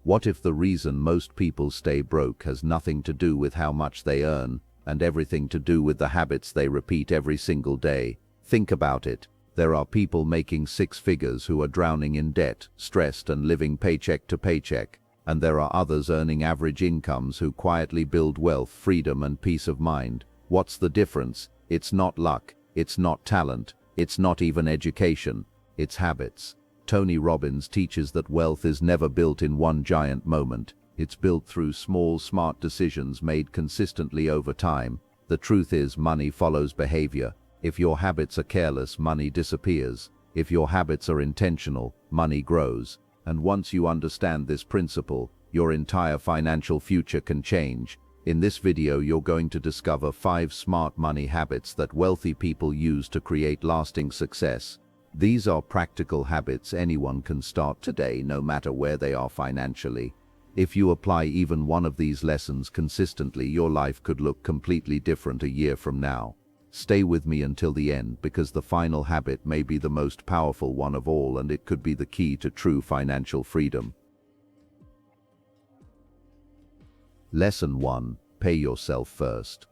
What if the reason most people stay broke has nothing to do with how much they earn, and everything to do with the habits they repeat every single day? Think about it. There are people making six figures who are drowning in debt, stressed and living paycheck to paycheck. And there are others earning average incomes who quietly build wealth, freedom, and peace of mind. What's the difference? It's not luck, it's not talent, it's not even education, it's habits. Tony Robbins teaches that wealth is never built in one giant moment. It's built through small, smart decisions made consistently over time. The truth is, money follows behavior. If your habits are careless, money disappears. If your habits are intentional, money grows. And once you understand this principle, your entire financial future can change. In this video, you're going to discover 5 smart money habits that wealthy people use to create lasting success. These are practical habits anyone can start today, no matter where they are financially. If you apply even one of these lessons consistently, your life could look completely different a year from now. Stay with me until the end, because the final habit may be the most powerful one of all, and it could be the key to true financial freedom. Lesson 1. Pay yourself first.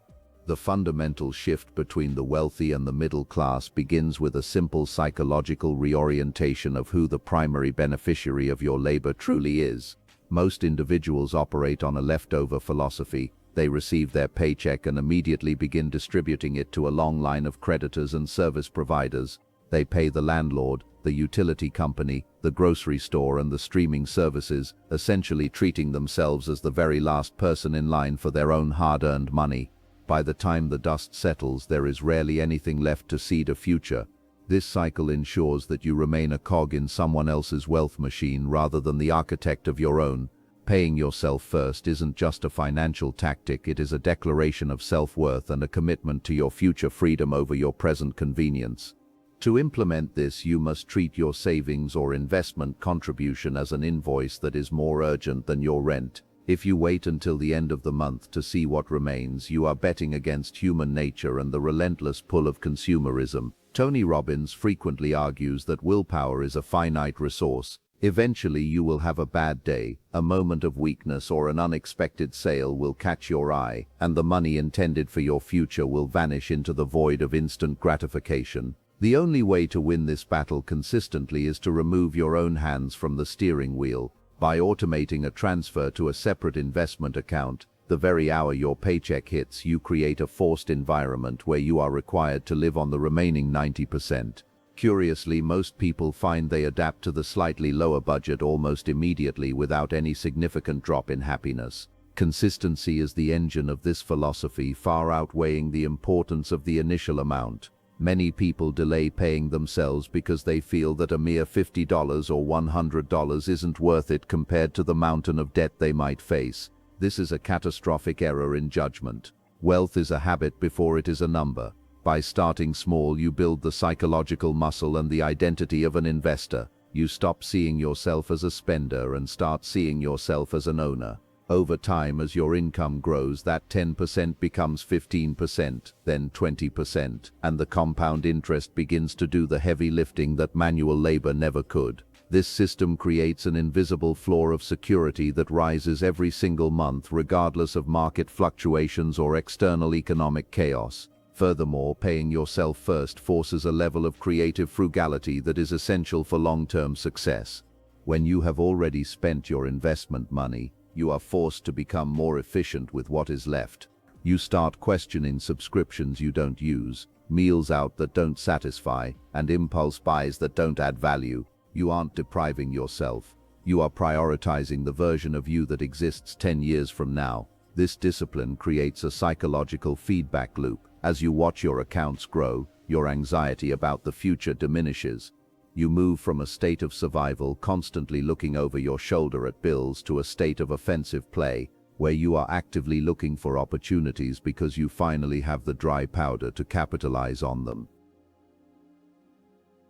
The fundamental shift between the wealthy and the middle class begins with a simple psychological reorientation of who the primary beneficiary of your labor truly is. Most individuals operate on a leftover philosophy. They receive their paycheck and immediately begin distributing it to a long line of creditors and service providers. They pay the landlord, the utility company, the grocery store, and the streaming services, essentially treating themselves as the very last person in line for their own hard-earned money. By the time the dust settles, there is rarely anything left to seed a future. This cycle ensures that you remain a cog in someone else's wealth machine rather than the architect of your own. Paying yourself first isn't just a financial tactic, it is a declaration of self-worth and a commitment to your future freedom over your present convenience. To implement this, you must treat your savings or investment contribution as an invoice that is more urgent than your rent. If you wait until the end of the month to see what remains, you are betting against human nature and the relentless pull of consumerism. Tony Robbins frequently argues that willpower is a finite resource. Eventually you will have a bad day, a moment of weakness, or an unexpected sale will catch your eye, and the money intended for your future will vanish into the void of instant gratification. The only way to win this battle consistently is to remove your own hands from the steering wheel. By automating a transfer to a separate investment account, the very hour your paycheck hits, you create a forced environment where you are required to live on the remaining 90%. Curiously, most people find they adapt to the slightly lower budget almost immediately without any significant drop in happiness. Consistency is the engine of this philosophy, far outweighing the importance of the initial amount. Many people delay paying themselves because they feel that a mere $50 or $100 isn't worth it compared to the mountain of debt they might face. This is a catastrophic error in judgment. Wealth is a habit before it is a number. By starting small, you build the psychological muscle and the identity of an investor. You stop seeing yourself as a spender and start seeing yourself as an owner. Over time, as your income grows, that 10% becomes 15%, then 20%, and the compound interest begins to do the heavy lifting that manual labor never could. This system creates an invisible floor of security that rises every single month, regardless of market fluctuations or external economic chaos. Furthermore, paying yourself first forces a level of creative frugality that is essential for long-term success. When you have already spent your investment money, you are forced to become more efficient with what is left. You start questioning subscriptions you don't use, meals out that don't satisfy, and impulse buys that don't add value. You aren't depriving yourself. You are prioritizing the version of you that exists 10 years from now. This discipline creates a psychological feedback loop. As you watch your accounts grow, your anxiety about the future diminishes. You move from a state of survival, constantly looking over your shoulder at bills, to a state of offensive play, where you are actively looking for opportunities because you finally have the dry powder to capitalize on them.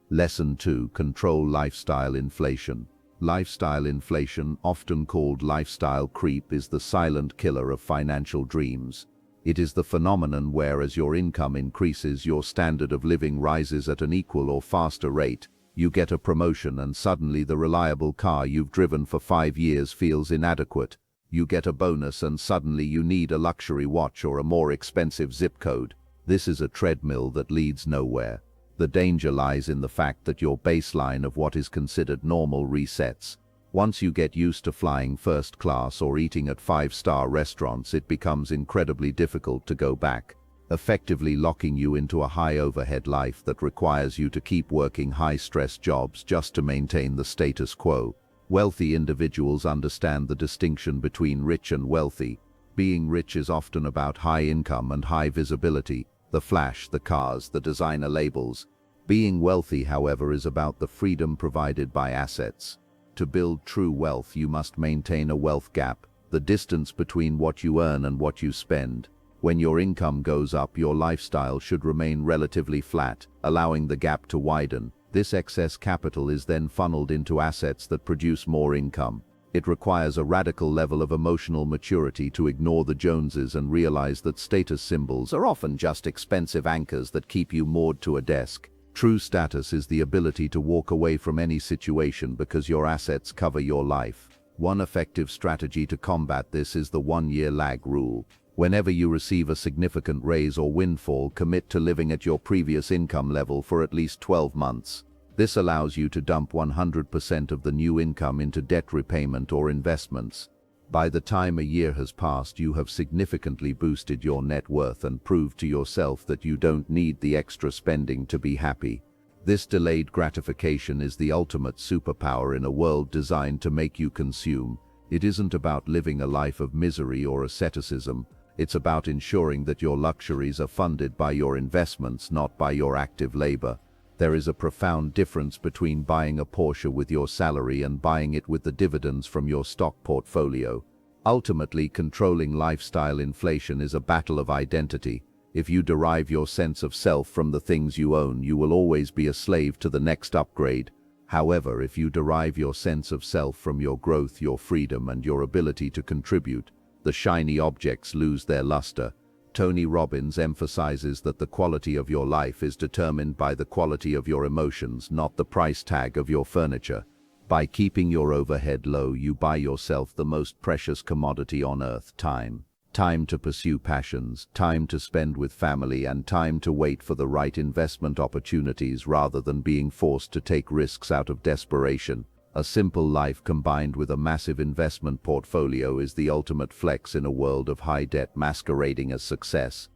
Lesson 2. Control lifestyle inflation. Lifestyle inflation, often called lifestyle creep, is the silent killer of financial dreams. It is the phenomenon where, as your income increases, your standard of living rises at an equal or faster rate. You get a promotion and suddenly the reliable car you've driven for 5 years feels inadequate. You get a bonus and suddenly you need a luxury watch or a more expensive zip code. This is a treadmill that leads nowhere. The danger lies in the fact that your baseline of what is considered normal resets. Once you get used to flying first class or eating at 5-star restaurants, it becomes incredibly difficult to go back, effectively locking you into a high overhead life that requires you to keep working high-stress jobs just to maintain the status quo. Wealthy individuals understand the distinction between rich and wealthy. Being rich is often about high income and high visibility, the flash, the cars, the designer labels. Being wealthy, however, is about the freedom provided by assets. To build true wealth, you must maintain a wealth gap, the distance between what you earn and what you spend. When your income goes up, your lifestyle should remain relatively flat, allowing the gap to widen. This excess capital is then funneled into assets that produce more income. It requires a radical level of emotional maturity to ignore the Joneses and realize that status symbols are often just expensive anchors that keep you moored to a desk. True status is the ability to walk away from any situation because your assets cover your life. One effective strategy to combat this is the 1-year lag rule. Whenever you receive a significant raise or windfall, commit to living at your previous income level for at least 12 months. This allows you to dump 100% of the new income into debt repayment or investments. By the time a year has passed, you have significantly boosted your net worth and proved to yourself that you don't need the extra spending to be happy. This delayed gratification is the ultimate superpower in a world designed to make you consume. It isn't about living a life of misery or asceticism. It's about ensuring that your luxuries are funded by your investments, not by your active labor. There is a profound difference between buying a Porsche with your salary and buying it with the dividends from your stock portfolio. Ultimately, controlling lifestyle inflation is a battle of identity. If you derive your sense of self from the things you own, you will always be a slave to the next upgrade. However, if you derive your sense of self from your growth, your freedom, and your ability to contribute, the shiny objects lose their luster. Tony Robbins emphasizes that the quality of your life is determined by the quality of your emotions, not the price tag of your furniture. By keeping your overhead low, you buy yourself the most precious commodity on earth: time. Time to pursue passions, time to spend with family, and time to wait for the right investment opportunities rather than being forced to take risks out of desperation. A simple life combined with a massive investment portfolio is the ultimate flex in a world of high debt masquerading as success.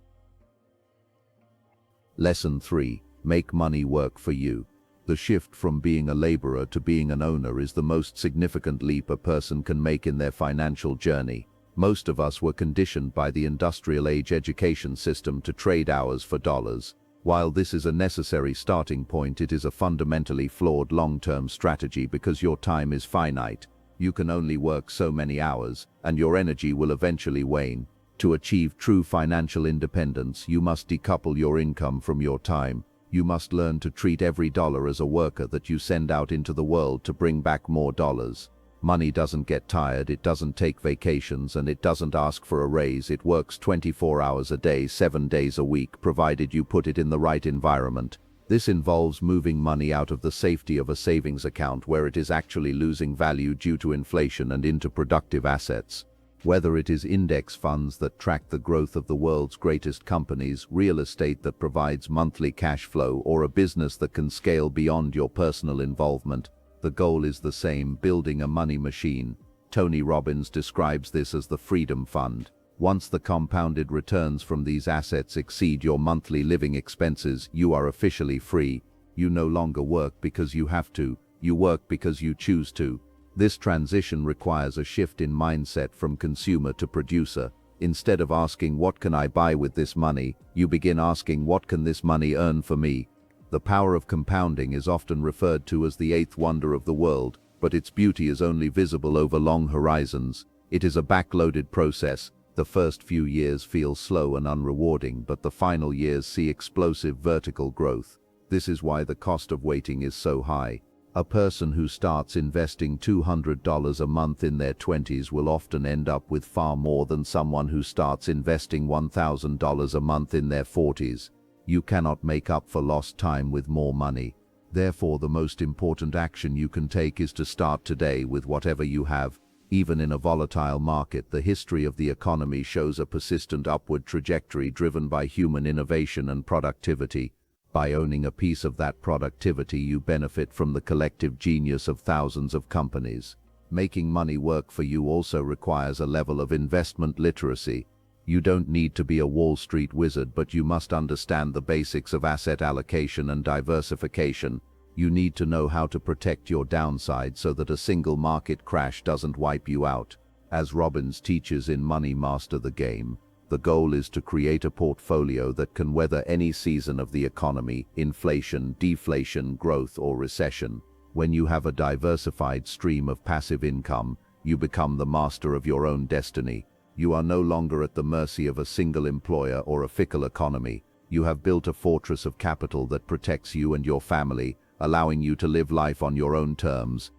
Lesson 3. Make money work for you. The shift from being a laborer to being an owner is the most significant leap a person can make in their financial journey. Most of us were conditioned by the industrial age education system to trade hours for dollars. While this is a necessary starting point, it is a fundamentally flawed long-term strategy because your time is finite. You can only work so many hours, and your energy will eventually wane. To achieve true financial independence, you must decouple your income from your time. You must learn to treat every dollar as a worker that you send out into the world to bring back more dollars. Money doesn't get tired, it doesn't take vacations, and it doesn't ask for a raise. It works 24 hours a day, 7 days a week, provided you put it in the right environment. This involves moving money out of the safety of a savings account where it is actually losing value due to inflation and into productive assets. Whether it is index funds that track the growth of the world's greatest companies, real estate that provides monthly cash flow, or a business that can scale beyond your personal involvement, the goal is the same: building a money machine. Tony Robbins describes this as the freedom fund. Once the compounded returns from these assets exceed your monthly living expenses, you are officially free. You no longer work because you have to, you work because you choose to. This transition requires a shift in mindset from consumer to producer. Instead of asking, "What can I buy with this money?" you begin asking, "What can this money earn for me?" The power of compounding is often referred to as the eighth wonder of the world, but its beauty is only visible over long horizons. It is a backloaded process. The first few years feel slow and unrewarding, but the final years see explosive vertical growth. This is why the cost of waiting is so high. A person who starts investing $200 a month in their 20s will often end up with far more than someone who starts investing $1,000 a month in their 40s. You cannot make up for lost time with more money. Therefore, the most important action you can take is to start today with whatever you have. Even in a volatile market, the history of the economy shows a persistent upward trajectory driven by human innovation and productivity. By owning a piece of that productivity, you benefit from the collective genius of thousands of companies. Making money work for you also requires a level of investment literacy. You don't need to be a Wall Street wizard, but you must understand the basics of asset allocation and diversification. You need to know how to protect your downside so that a single market crash doesn't wipe you out. As Robbins teaches in Money Master the Game, the goal is to create a portfolio that can weather any season of the economy, inflation, deflation, growth, or recession. When you have a diversified stream of passive income, you become the master of your own destiny. You are no longer at the mercy of a single employer or a fickle economy. You have built a fortress of capital that protects you and your family, allowing you to live life on your own terms.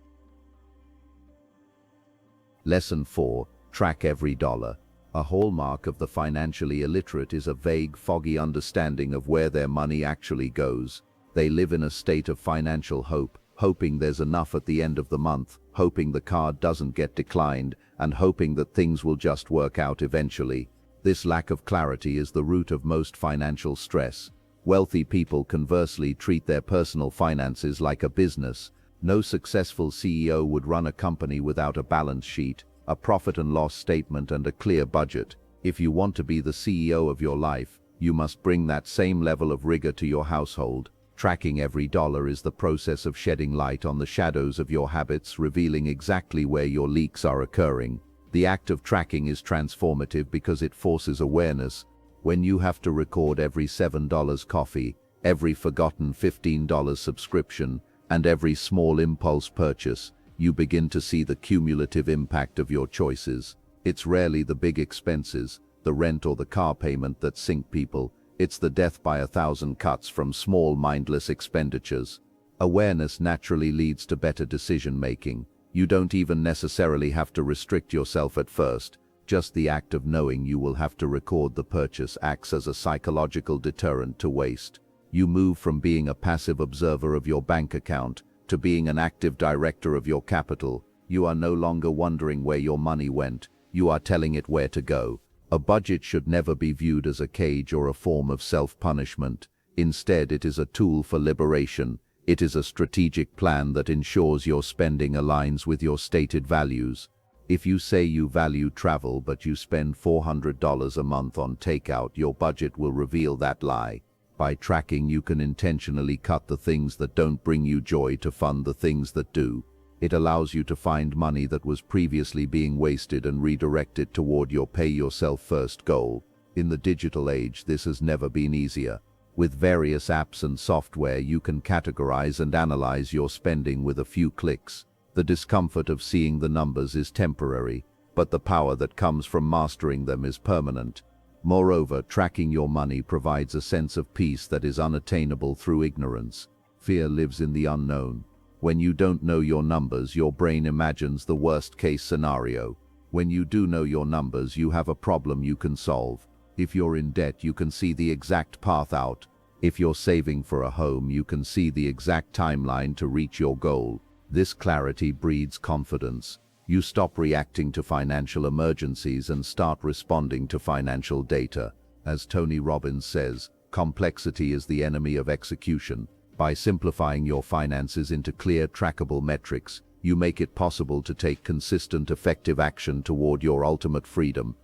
Lesson 4. Track every dollar. A hallmark of the financially illiterate is a vague, foggy understanding of where their money actually goes. They live in a state of financial hope, hoping there's enough at the end of the month, hoping the card doesn't get declined, and hoping that things will just work out eventually. This lack of clarity is the root of most financial stress. Wealthy people conversely treat their personal finances like a business. No successful CEO would run a company without a balance sheet, a profit and loss statement, and a clear budget. If you want to be the CEO of your life, you must bring that same level of rigor to your household. Tracking every dollar is the process of shedding light on the shadows of your habits, revealing exactly where your leaks are occurring. The act of tracking is transformative because it forces awareness. When you have to record every $7 coffee, every forgotten $15 subscription, and every small impulse purchase, you begin to see the cumulative impact of your choices. It's rarely the big expenses, the rent or the car payment, that sink people. It's the death by 1,000 cuts from small mindless expenditures. Awareness naturally leads to better decision-making. You don't even necessarily have to restrict yourself at first. Just the act of knowing you will have to record the purchase acts as a psychological deterrent to waste. You move from being a passive observer of your bank account to being an active director of your capital. You are no longer wondering where your money went. You are telling it where to go. A budget should never be viewed as a cage or a form of self-punishment. Instead, it is a tool for liberation. It is a strategic plan that ensures your spending aligns with your stated values. If you say you value travel but you spend $400 a month on takeout, your budget will reveal that lie. By tracking, you can intentionally cut the things that don't bring you joy to fund the things that do. It allows you to find money that was previously being wasted and redirect it toward your pay-yourself-first goal. In the digital age, this has never been easier. With various apps and software, you can categorize and analyze your spending with a few clicks. The discomfort of seeing the numbers is temporary, but the power that comes from mastering them is permanent. Moreover, tracking your money provides a sense of peace that is unattainable through ignorance. Fear lives in the unknown. When you don't know your numbers, your brain imagines the worst-case scenario. When you do know your numbers, you have a problem you can solve. If you're in debt, you can see the exact path out. If you're saving for a home, you can see the exact timeline to reach your goal. This clarity breeds confidence. You stop reacting to financial emergencies and start responding to financial data. As Tony Robbins says, complexity is the enemy of execution. By simplifying your finances into clear, trackable metrics, you make it possible to take consistent, effective action toward your ultimate freedom.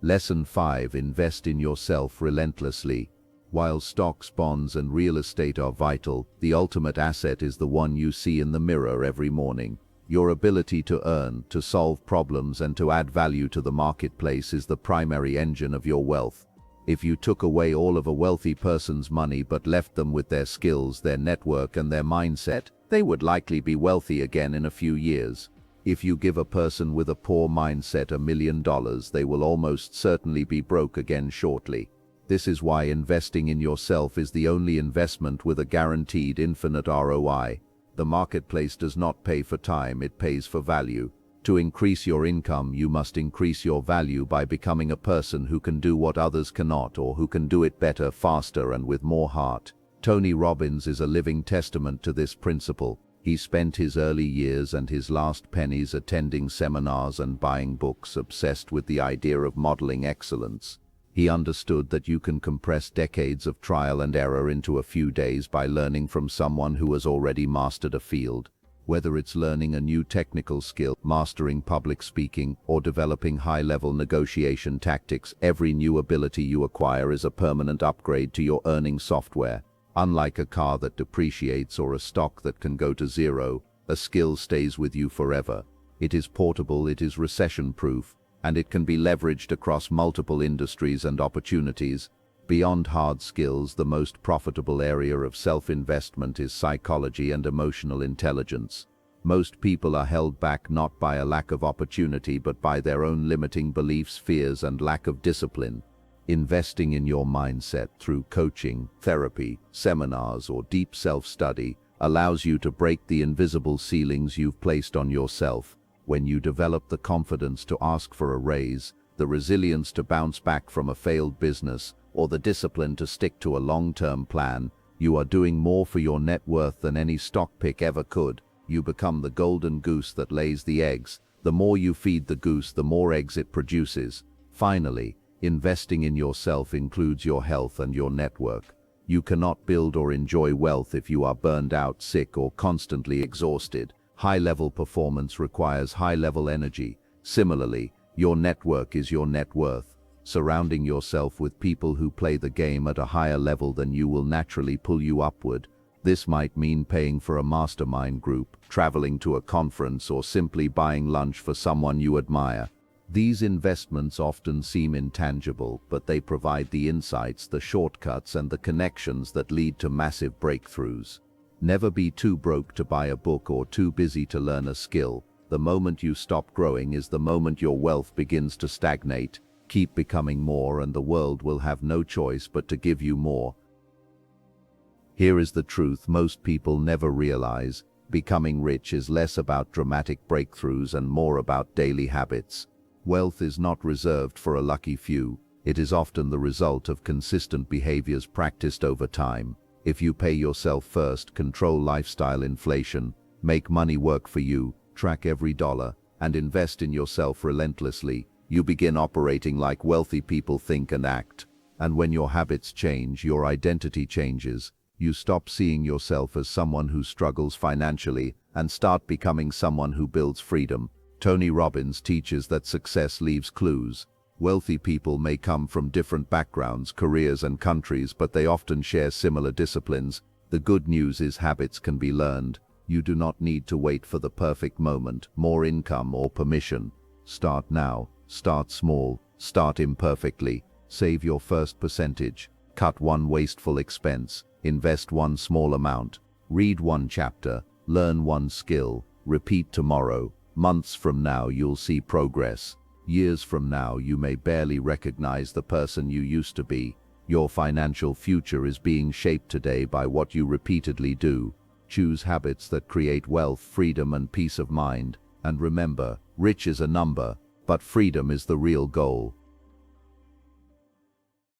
Lesson 5. Invest in yourself relentlessly. While stocks, bonds, and real estate are vital, the ultimate asset is the one you see in the mirror every morning. Your ability to earn, to solve problems, and to add value to the marketplace is the primary engine of your wealth. If you took away all of a wealthy person's money but left them with their skills, their network, and their mindset, they would likely be wealthy again in a few years. If you give a person with a poor mindset $1 million, they will almost certainly be broke again shortly. This is why investing in yourself is the only investment with a guaranteed infinite ROI. The marketplace does not pay for time, it pays for value. To increase your income, you must increase your value by becoming a person who can do what others cannot, or who can do it better, faster, and with more heart. Tony Robbins is a living testament to this principle. He spent his early years and his last pennies attending seminars and buying books, obsessed with the idea of modeling excellence. He understood that you can compress decades of trial and error into a few days by learning from someone who has already mastered a field. Whether it's learning a new technical skill, mastering public speaking, or developing high-level negotiation tactics, every new ability you acquire is a permanent upgrade to your earning software. Unlike a car that depreciates or a stock that can go to zero, a skill stays with you forever. It is portable, it is recession-proof, and it can be leveraged across multiple industries and opportunities. Beyond hard skills, the most profitable area of self-investment is psychology and emotional intelligence. Most people are held back not by a lack of opportunity but by their own limiting beliefs, fears, and lack of discipline. Investing in your mindset through coaching, therapy, seminars, or deep self-study allows you to break the invisible ceilings you've placed on yourself. When you develop the confidence to ask for a raise, the resilience to bounce back from a failed business, or the discipline to stick to a long-term plan, you are doing more for your net worth than any stock pick ever could. You become the golden goose that lays the eggs. The more you feed the goose, the more eggs it produces. Finally, investing in yourself includes your health and your network. You cannot build or enjoy wealth if you are burned out, sick, or constantly exhausted. High-level performance requires high-level energy. Similarly, your network is your net worth. Surrounding yourself with people who play the game at a higher level than you will naturally pull you upward. This might mean paying for a mastermind group, traveling to a conference, or simply buying lunch for someone you admire. These investments often seem intangible, but they provide the insights, the shortcuts, and the connections that lead to massive breakthroughs. Never be too broke to buy a book or too busy to learn a skill. The moment you stop growing is the moment your wealth begins to stagnate. Keep becoming more and the world will have no choice but to give you more. Here is the truth most people never realize. Becoming rich is less about dramatic breakthroughs and more about daily habits. Wealth is not reserved for a lucky few. It is often the result of consistent behaviors practiced over time. If you pay yourself first, control lifestyle inflation, make money work for you, track every dollar, and invest in yourself relentlessly, you begin operating like wealthy people think and act. And when your habits change, your identity changes. You stop seeing yourself as someone who struggles financially and start becoming someone who builds freedom. Tony Robbins teaches that success leaves clues. Wealthy people may come from different backgrounds, careers, and countries, but they often share similar disciplines. The good news is habits can be learned. You do not need to wait for the perfect moment, more income, or permission. Start now. Start small. Start imperfectly. Save your first percentage. Cut one wasteful expense. Invest one small amount. Read one chapter. Learn one skill. Repeat tomorrow. Months from now, you'll see progress. Years from now, you may barely recognize the person you used to be. Your financial future is being shaped today by what you repeatedly do. Choose habits that create wealth, freedom, and peace of mind. And remember, rich is a number, but freedom is the real goal.